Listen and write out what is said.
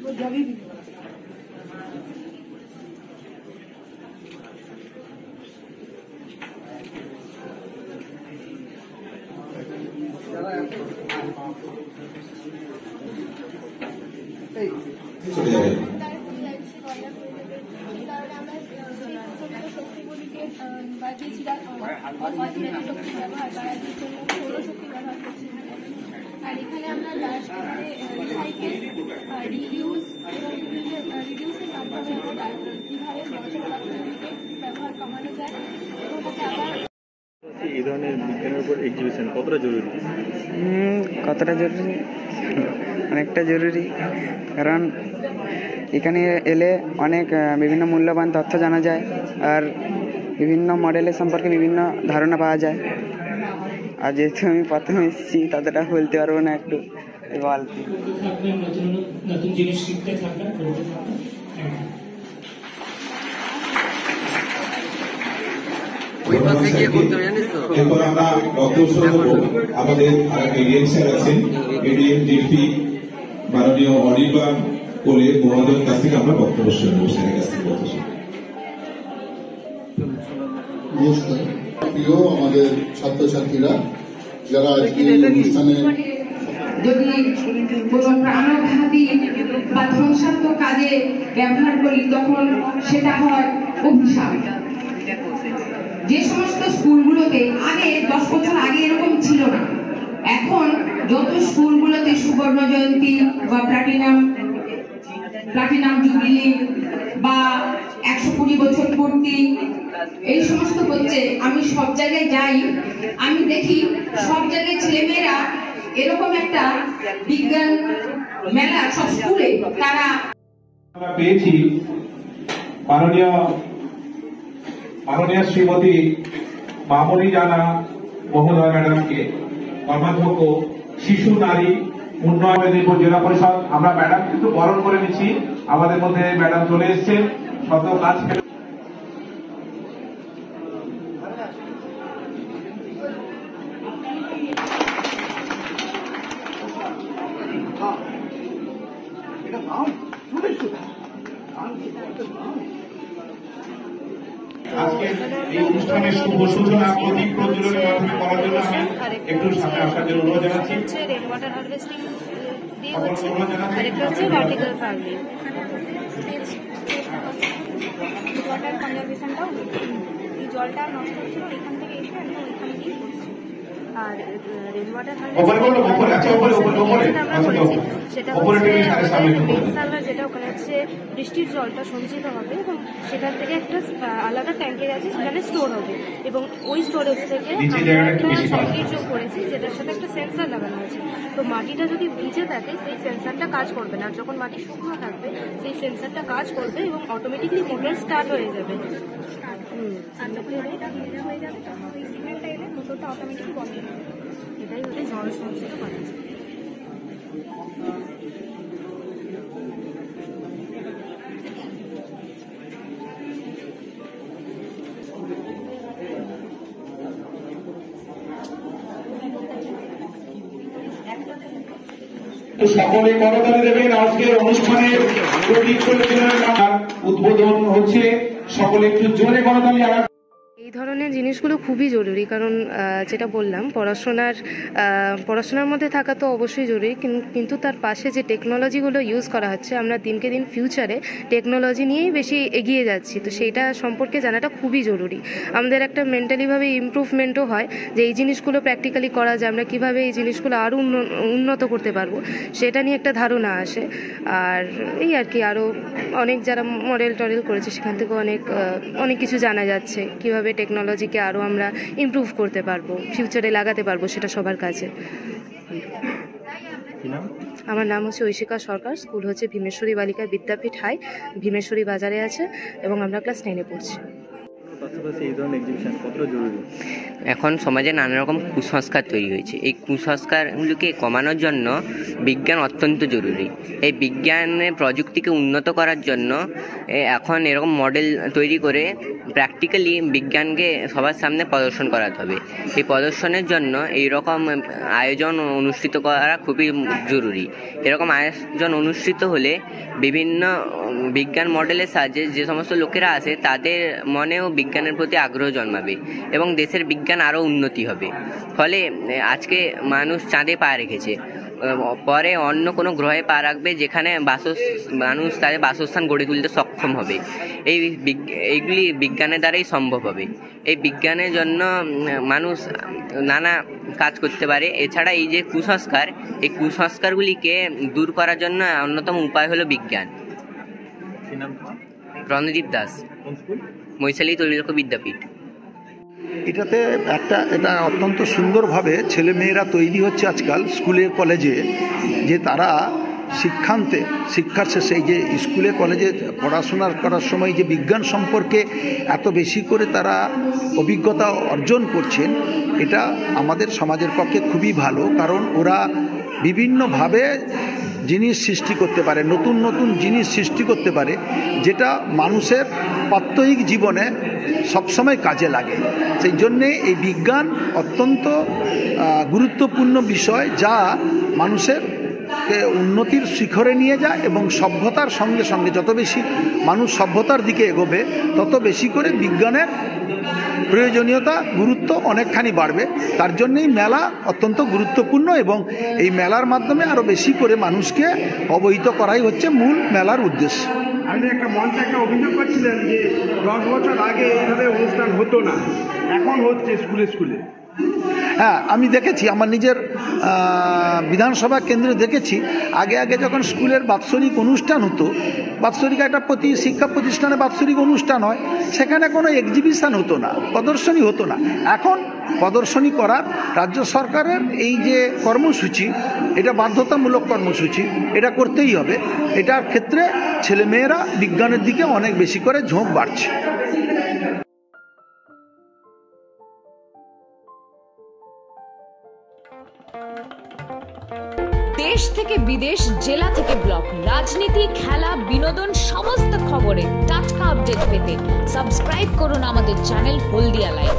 আর এখানে আমরা recycle reduce এবং রিডিউসের মাধ্যমে কিভাবে ব্যবহার কমানো যায় এবং তাকে আবার এই ধরনের বিজ্ঞানের উপর এক্সিবিশন কতটা জরুরি? কতটা জরুরি? অনেকটা জরুরি, কারণ এখানে এলে অনেক বিভিন্ন মূল্যবান তথ্য জানা যায় আর বিভিন্ন মডেলের সম্পর্কে বিভিন্ন ধারণা পাওয়া যায়। আর যেহেতু আমি প্রথমে এসেছি ততটা বলতে পারবো না, একটু অল্প। নতুন জিনিস শিখতে থাকবেন, করতে থাকবেন। এরপর আমরা বক্তব্য আমাদের এডিএম স্যার আছেন, এডিএম ডিপি মাননীয় অনির্বাণ কোলে মহোদয়ের কাছ থেকে আমরা বক্তব্য শুনবো, স্যারের কাছ থেকে বক্তব্য শুনবো। নমস্কার প্রিয় আমাদের ছাত্রছাত্রীরা যারা আজকে অনুষ্ঠানে, যদি কোনো প্রাণঘাতী বা ধ্বংসাত্মক কাজে ব্যবহার করি তখন সেটা হয় অভিশাপ। যে সমস্ত স্কুলগুলোতে আগে 10 বছর আগে এরকম ছিল না, এখন যত স্কুলগুলোতে সুবর্ণ জয়ন্তী বা প্লাটিনাম জুবিলি বা 120 বছর পূর্তি এই সমস্ত হচ্ছে, আমি সব জায়গায় যাই, আমি দেখি সব জায়গায় ছেলেমেয়েরা এরকম একটা বিজ্ঞান মেলা সব স্কুলে তারা পেয়েছি। মাননীয় শ্রীমতী মামনি জানা মহোদয় ম্যাডামকে, কর্মাধ্যক্ষ শিশু নারী উন্নয়ন মেদিনীপুর জেলা পরিষদ। আমরা ম্যাডাম কিন্তু বরণ করে নিচ্ছি, আমাদের মধ্যে ম্যাডাম চলে এসছে শত কাজ। আজকে এই অনুষ্ঠানের শুভ সূচনা প্রদীপ প্রজ্বলনের মাধ্যমে করার জন্য আমি একটু সামনে আসার জন্য অনুরোধ জানাচ্ছি। রেন ওয়াটার হারভেস্টিং দিয়ে হচ্ছে, আরেকটা হচ্ছে ভার্টিক্যাল ফার্মিং। ওয়াটার কনজারভেশনটাও এই জলটা নষ্ট হচ্ছিল এখান থেকে এসে একদম ওইখানে গিয়ে পড়ছে। আর রেন ওয়াটার সেটা হচ্ছে সার্ভার, যেটা ওখানে হচ্ছে বৃষ্টির জলটা সঞ্চিত হবে এবং সেখান থেকে একটা আলাদা ট্যাঙ্কের আছে সেখানে স্টোর হবে এবং ওই স্টোরেজ থেকে আমরা একটা সার্কিট যোগ করেছি যেটার সাথে একটা সেন্সার লাগানো আছে। তো মাটিটা যদি ভিজে থাকে সেই সেন্সারটা কাজ করবে না, আর যখন মাটি শুকনো থাকবে সেই সেন্সারটা কাজ করবে এবং অটোমেটিকলি মোটর স্টার্ট হয়ে যাবে। হয়ে যাবে তখন ওই সিগন্যালটা এলে মোটরটা অটোমেটিকলি বন্ধ হবে। এটাই হচ্ছে জল সঞ্চিত করা। সকলে করতালি দেবেন। আজকের অনুষ্ঠানের উদ্বোধন হচ্ছে, সকলে একটু জোরে করতালি। এই ধরনের জিনিসগুলো খুবই জরুরি, কারণ যেটা বললাম পড়াশোনার মধ্যে থাকা তো অবশ্যই জরুরি, কিন্তু তার পাশে যে টেকনোলজিগুলো ইউজ করা হচ্ছে, আমরা দিনকে দিন ফিউচারে টেকনোলজি নিয়েই বেশি এগিয়ে যাচ্ছি, তো সেইটা সম্পর্কে জানাটা খুবই জরুরি। আমাদের একটা মেন্টালিভাবে ইমপ্রুভমেন্টও হয় যে এই জিনিসগুলো প্র্যাকটিক্যালি করা যায়, আমরা কীভাবে এই জিনিসগুলো আরও উন্নত করতে পারবো সেটা নিয়ে একটা ধারণা আসে। আর এই আর কি, আরও অনেক যারা মডেল করেছে সেখান থেকেও অনেক কিছু জানা যাচ্ছে, কীভাবে টেকনোলজিকে আরও আমরা ইমপ্রুভ করতে পারবো, ফিউচারে লাগাতে পারবো সেটা সবার কাছে। আমার নাম হচ্ছে ঐশিকা সরকার, স্কুল হচ্ছে ভীমেশ্বরী বালিকা বিদ্যাপীঠ হাই, ভীমেশ্বরী বাজারে আছে এবং আমরা ক্লাস 9-এ পড়ছি। পাশাপাশি এই ধরনের এক্সিবিশন কতটা জরুরি? এখন সমাজে নানা রকম কুসংস্কার তৈরি হয়েছে। এই কুসংস্কারগুলোকে কমানোর জন্য বিজ্ঞান অত্যন্ত জরুরি। এই বিজ্ঞানের প্রযুক্তিকে উন্নত করার জন্য এখন এরকম মডেল তৈরি করে প্র্যাকটিক্যালি বিজ্ঞানকে সবার সামনে প্রদর্শন করাতে হবে। এই প্রদর্শনের জন্য এই রকম আয়োজন অনুষ্ঠিত করা খুবই জরুরি। এরকম আয়োজন অনুষ্ঠিত হলে বিভিন্ন বিজ্ঞান মডেলের সাহায্যে যে সমস্ত লোকেরা আসে তাদের মনেও বিজ্ঞানের প্রতি আগ্রহ জন্মাবে এবং দেশের বিজ্ঞান আরও উন্নতি হবে। ফলে আজকে মানুষ চাঁদে পা রেখেছে, পরে অন্য কোনো গ্রহে পা রাখবে যেখানে মানুষ তাদের বাসস্থান গড়ে তুলতে সক্ষম হবে। এইগুলি বিজ্ঞানের দ্বারাই সম্ভব হবে। এই বিজ্ঞানের জন্য মানুষ নানা কাজ করতে পারে। এছাড়া এই যে কুসংস্কার, এই কুসংস্কারগুলিকে দূর করার জন্য অন্যতম উপায় হলো বিজ্ঞান। রণদীপ দাস, মৈশালী তৈলক্য বিদ্যাপীঠ। এটা অত্যন্ত সুন্দরভাবে ছেলে মেয়েরা তৈরি হচ্ছে আজকাল স্কুলে কলেজে, যে তারা শিক্ষার শেষে এই যে স্কুলে কলেজে পড়াশোনা করার সময় যে বিজ্ঞান সম্পর্কে এত বেশি করে তারা অভিজ্ঞতা অর্জন করছেন, এটা আমাদের সমাজের পক্ষে খুবই ভালো। কারণ ওরা বিভিন্নভাবে জিনিস সৃষ্টি করতে পারে, নতুন নতুন জিনিস সৃষ্টি করতে পারে, যেটা মানুষের প্রাত্যহিক জীবনে সবসময় কাজে লাগে। সেই জন্যে এই বিজ্ঞান অত্যন্ত গুরুত্বপূর্ণ বিষয়, যা মানুষের উন্নতির শিখরে নিয়ে যায় এবং সভ্যতার সঙ্গে সঙ্গে যত বেশি মানুষ সভ্যতার দিকে এগোবে তত বেশি করে বিজ্ঞানের প্রয়োজনীয়তা গুরুত্ব অনেকখানি বাড়বে। তার জন্যই মেলা অত্যন্ত গুরুত্বপূর্ণ এবং এই মেলার মাধ্যমে আরও বেশি করে মানুষকে অবহিত করাই হচ্ছে মূল মেলার উদ্দেশ্য। আপনি একটা মঞ্চে একটা অভিযোগ করছিলেন যে 10 বছর আগে এইভাবে অনুষ্ঠান হতো না, এখন হচ্ছে স্কুলে স্কুলে। হ্যাঁ, আমি দেখেছি, আমার নিজের বিধানসভা কেন্দ্রে দেখেছি, আগে যখন স্কুলের বাৎসরিক অনুষ্ঠান হতো, বাৎসরিক একটা শিক্ষা প্রতিষ্ঠানে বাৎসরিক অনুষ্ঠান হয়, সেখানে কোনো এক্সিবিশন হতো না, প্রদর্শনী হতো না। এখন প্রদর্শনী করার রাজ্য সরকারের এই যে কর্মসূচি, এটা বাধ্যতামূলক কর্মসূচি, এটা করতেই হবে। এটার ক্ষেত্রে ছেলেমেয়েরা বিজ্ঞানের দিকে অনেক বেশি করে ঝোঁক বাড়ছে। দেশ থেকে বিদেশ, জেলা থেকে ব্লক, রাজনীতি, খেলা, বিনোদন সমস্ত খবরে টাটকা আপডেট পেতে সাবস্ক্রাইব করুন আমাদের চ্যানেল হলদিয়া লাইভ।